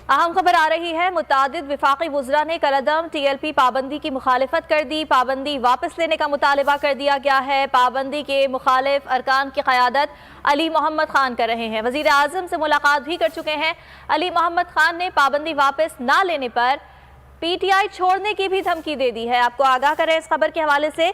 अहम खबर आ रही है। मुतादिद वफाकी वुज़रा ने कलअदम TLP पाबंदी की मुखालिफत कर दी। पाबंदी वापस लेने का मुतालबा कर दिया गया है। पाबंदी के मुखालिफ अरकान की क़यादत अली मोहम्मद खान कर रहे हैं। वज़ीर आज़म से मुलाकात भी कर चुके हैं। अली मोहम्मद खान ने पाबंदी वापस ना लेने पर PTI छोड़ने की भी धमकी दे दी है। आपको आगाह करें इस खबर के हवाले से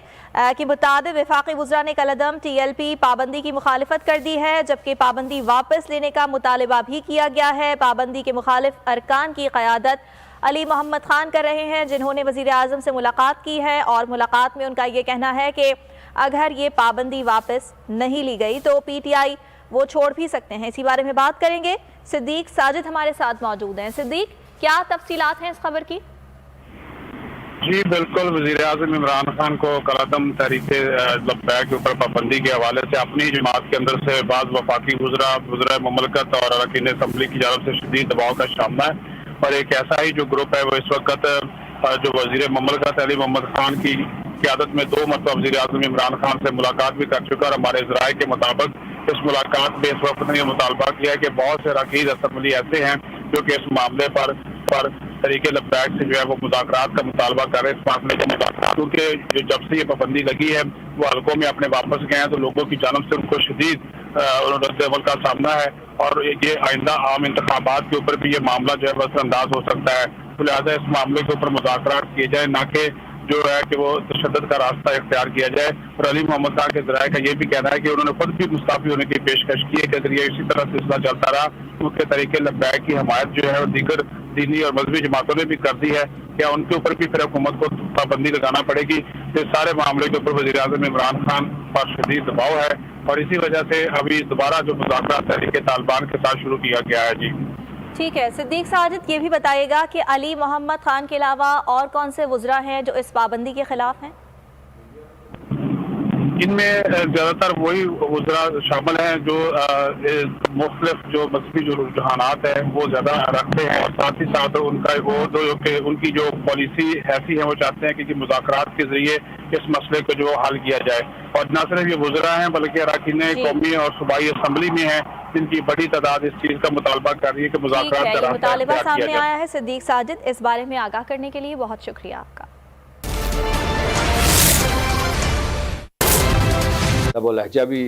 कि मुतादिद वफाकी वुज़रा ने कलअदम TLP पाबंदी की मुखालिफत कर दी है, जबकि पाबंदी वापस लेने का मुतालबा भी किया गया है। पाबंदी के मुखालिफ अरकान की क़यादत अली मोहम्मद खान कर रहे हैं, जिन्होंने वज़ीर आज़म से मुलाकात की है और मुलाकात में उनका ये कहना है कि अगर ये पाबंदी वापस नहीं ली गई तो PTI वो छोड़ भी सकते हैं। इसी बारे में बात करेंगे। सिद्दीक साजिद हमारे साथ मौजूद हैं। सिद्दीक, क्या तफसीलात हैं इस खबर की? जी बिल्कुल, वज़ीर आज़म इमरान खान को कलअदम तहरीक लब्बैक के ऊपर पाबंदी के हवाले से अपनी जमात के अंदर से बाज़ वफाकी वुज़रा ममलकत और अरकान असम्बली की जानब से शदीद दबाव का सामना है। और एक ऐसा ही जो ग्रुप है वो इस वक्त जो वज़ीर ममलकत अली मोहम्मद खान की क़यादत में 2 मरतबा वज़ीर आज़म इमरान खान से मुलाकात भी कर चुका है। और हमारे ज़राए के मुताबिक इस मुलाकात में इस वक्त ने मुतालबा किया है कि बहुत से अरकान असम्बली ऐसे हैं जो कि इस मामले पर तरीके लब्बैक से जो है वो मुज़ाकरात का मुतालबा कर रहे हैं। इस मामले के मुताबिक क्योंकि जब से ये पाबंदी लगी है वो हल्कों में अपने वापस गए हैं, तो लोगों की जानब से उनको शदीद रद्द-ए-अमल का सामना है। और ये आइंदा आम इंतखाबात के ऊपर भी ये मामला जो है बस अंदाज हो सकता है। तो लिहाजा इस मामले के ऊपर मुज़ाकरात किए जाए, ना कि जो है कि वो तशद्दुद का रास्ता इख्तियार किया जाए। और अली मोहम्मद खान के ज़राए का ये भी कहना है कि उन्होंने खुद भी मुस्ताफ़ी होने की पेशकश की है कि अगर ये इसी तरह सिलसिला चलता रहा तो उसके तरीके लब्बैक की हमायत जो है वो दीगर दीनी और मजहबी जमातों ने भी कर दी है, क्या उनके ऊपर भी फिर हुकूमत को पाबंदी लगाना पड़ेगी। तो इस सारे मामले के ऊपर वज़ीर आज़म इमरान खान पर शदीद दबाव है और इसी वजह से अभी दोबारा जो मुज़ाकरात तहरीक तालिबान के साथ शुरू किया गया है। जी ठीक है सिद्दीक साजिद, ये भी बताइएगा कि अली मोहम्मद खान के अलावा और कौन से वुज़रा हैं जो इस पाबंदी के खिलाफ हैं? इनमें ज़्यादातर वही वुज़रा शामिल हैं जो मुख्तलिफ जो मजहबी जो रुझानात हैं वो ज़्यादा रखते हैं। और साथ ही साथ उनका वो उनकी जो पॉलिसी ऐसी है वो चाहते हैं कि मुज़ाकरात के ज़रिए इस मसले को जो हल किया जाए। और न सिर्फ ये वुज़रा हैं बल्कि अरकान कौमी और सूबाई असम्बली में हैं जिनकी बड़ी तादाद इस चीज़ का मुतालबा कर रही है कि मुज़ाकरात का रास्ता मुतालबा सामने आया है। सिद्दीक साजिद, इस बारे में आगाह करने के लिए बहुत शुक्रिया आपका। वो लहजा भी